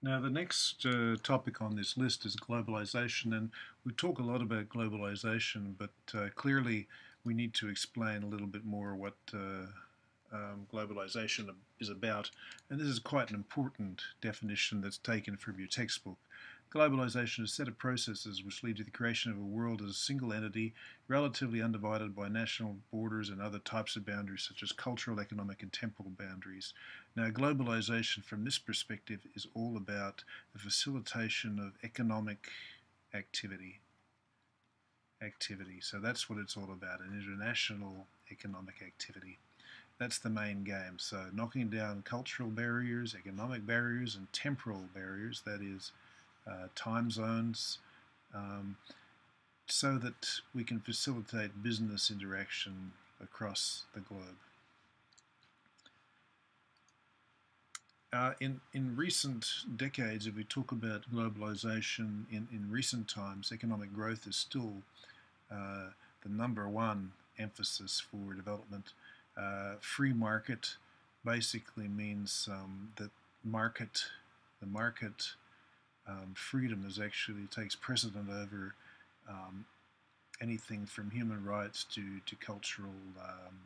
Now, the next topic on this list is globalization, and we talk a lot about globalization, but clearly we need to explain a little bit more what globalization is about. And this is quite an important definition that's taken from your textbook. Globalization is a set of processes which lead to the creation of a world as a single entity, relatively undivided by national borders and other types of boundaries, such as cultural, economic, and temporal boundaries. Now, globalization from this perspective is all about the facilitation of economic activity. So that's what it's all about, an international economic activity. That's the main game. So knocking down cultural barriers, economic barriers, and temporal barriers, that is time zones, um, so that we can facilitate business interaction across the globe. In recent decades, if we talk about globalization in recent times, economic growth is still the number one emphasis for development. Free market basically means that the market freedom is actually takes precedent over um, anything from human rights to cultural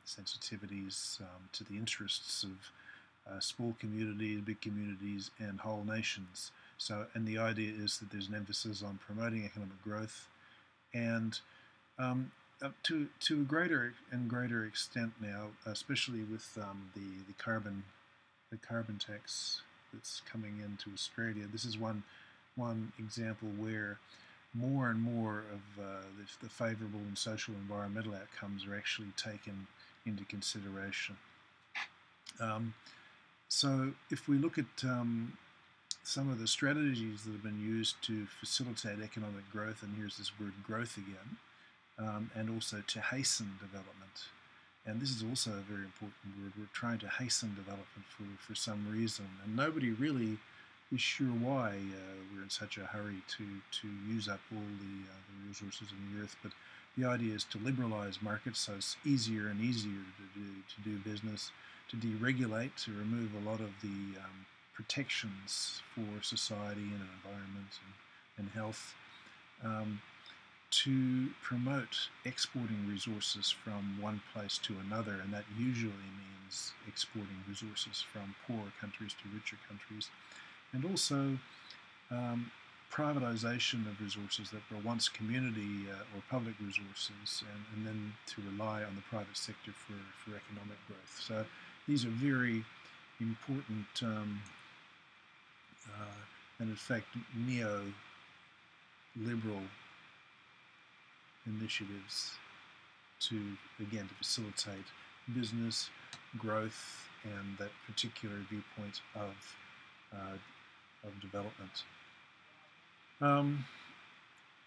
sensitivities, to the interests of small communities, big communities, and whole nations. So, and the idea is that there's an emphasis on promoting economic growth, and to a greater and greater extent now, especially with the carbon tax that's coming into Australia. This is one example where more and more of the favourable and social environmental outcomes are actually taken into consideration. Um, so if we look at some of the strategies that have been used to facilitate economic growth, and here's this word growth again, and also to hasten development. And this is also a very important word. We're trying to hasten development for some reason, and nobody really is sure why we're in such a hurry to use up all the resources on the earth. But the idea is to liberalize markets so it's easier and easier to do business, to deregulate, to remove a lot of the protections for society and environment and health, to promote exporting resources from one place to another, and that usually means exporting resources from poorer countries to richer countries, and also privatization of resources that were once community or public resources, and then to rely on the private sector for economic growth. So these are very important and in fact neo-liberal initiatives to, again, to facilitate business growth and that particular viewpoint of development.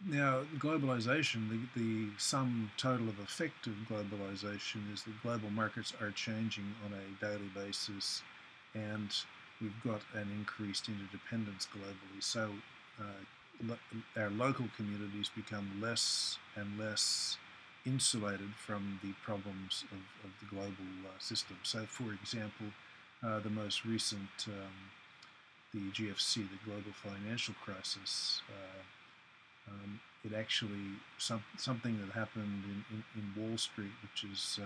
Now, globalization, the sum total of effect of globalization is that global markets are changing on a daily basis, and we've got an increased interdependence globally. So our local communities become less and less insulated from the problems of the global system. So, for example, the most recent, the GFC, the global financial crisis, it actually, something that happened in Wall Street, which is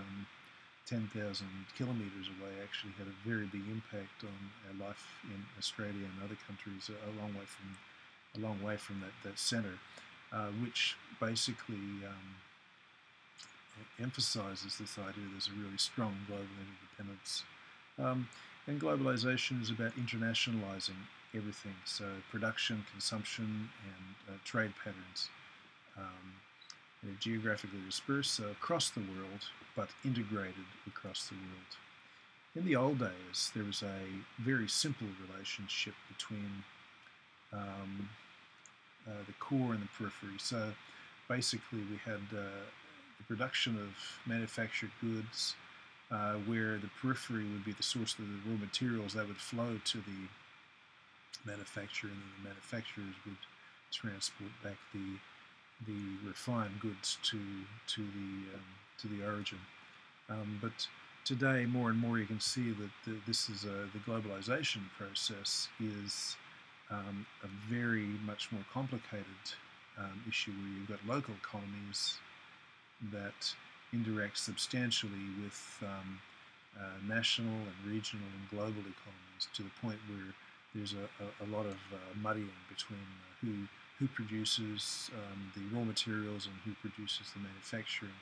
10,000 kilometres away, actually had a very big impact on our life in Australia and other countries, a long way from that centre, which basically emphasises this idea there's a really strong global interdependence. And globalisation is about internationalising everything, so production, consumption, and trade patterns. They're geographically dispersed, so across the world, but integrated across the world. In the old days, there was a very simple relationship between the core and the periphery. So basically, we had the production of manufactured goods, where the periphery would be the source of the raw materials that would flow to the manufacturer, and then the manufacturers would transport back the refined goods to the origin. But today, more and more, you can see that this is the globalization process is a very much more complicated issue where you've got local economies that interact substantially with national and regional and global economies, to the point where there's a lot of muddying between who produces the raw materials and who produces the manufacturing.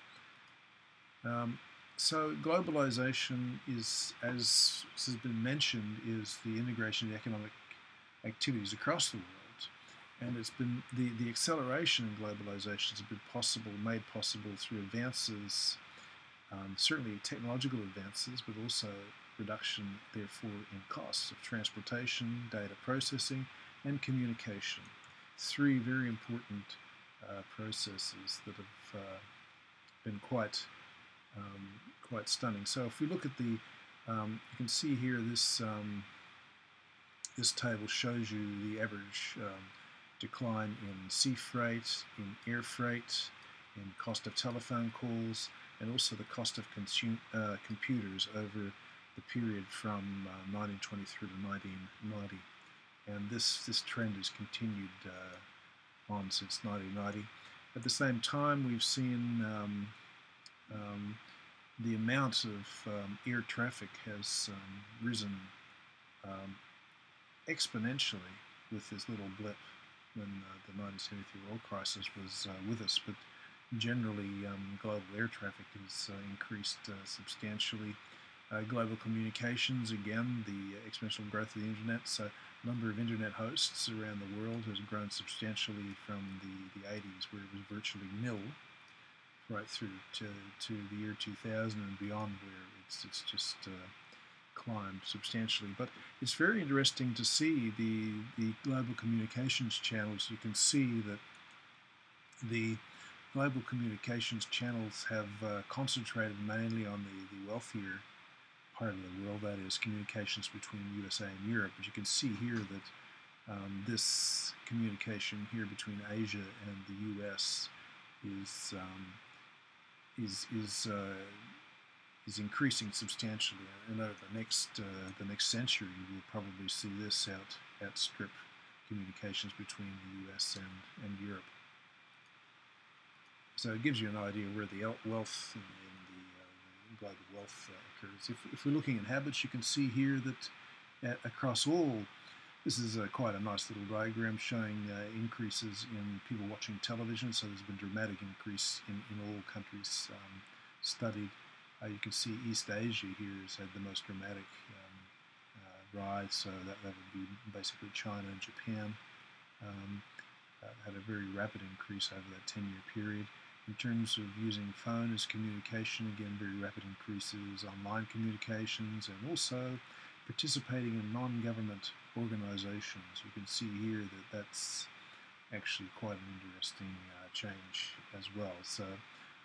So globalization is, as has been mentioned, is the integration of economic activities across the world. And it's been the acceleration in globalization has been made possible through advances, certainly technological advances, but also reduction, therefore, in costs of transportation, data processing, and communication. Three very important processes that have been quite stunning. So if we look at you can see here this this table shows you the average decline in sea freight, in air freight, in cost of telephone calls, and also the cost of computers over the period from 1923 to 1990. And this trend has continued on since 1990. At the same time, we've seen the amount of air traffic has risen exponentially with this little blip when the 1973 oil crisis was with us. But generally, global air traffic has increased substantially. Global communications, again, the exponential growth of the internet. So number of internet hosts around the world has grown substantially from the 80s, where it was virtually nil, right through to the year 2000 and beyond, where it's just climbed substantially. But it's very interesting to see the global communications channels. You can see that the global communications channels have concentrated mainly on the wealthier part of the world, that is communications between USA and Europe. But you can see here that this communication here between Asia and the US is increasing substantially, and over the next century we'll probably see this outstrip communications between the US and Europe. So it gives you an idea where the wealth in the global wealth occurs. If we're looking at habits, you can see here that across all, this is quite a nice little diagram showing increases in people watching television. So there's been a dramatic increase in all countries studied. You can see East Asia here has had the most dramatic rise, so that would be basically China and Japan. Had a very rapid increase over that 10-year period. In terms of using phone as communication, again, very rapid increases, online communications, and also participating in non-government organizations. You can see here that that's actually quite an interesting change as well. So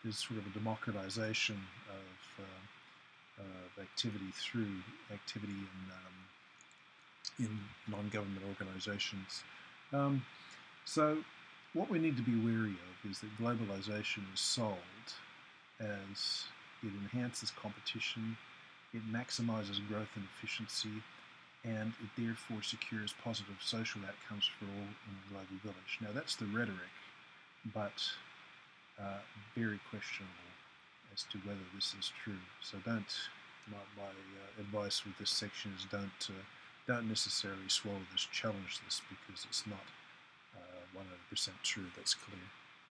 there's sort of a democratization of activity through activity in non-government organizations. So what we need to be wary of is that globalization is sold as it enhances competition, it maximizes growth and efficiency, and it therefore secures positive social outcomes for all in the global village. Now that's the rhetoric, but very questionable as to whether this is true. So my advice with this section is don't necessarily swallow this, challenge this, because it's not 100% true, that's clear.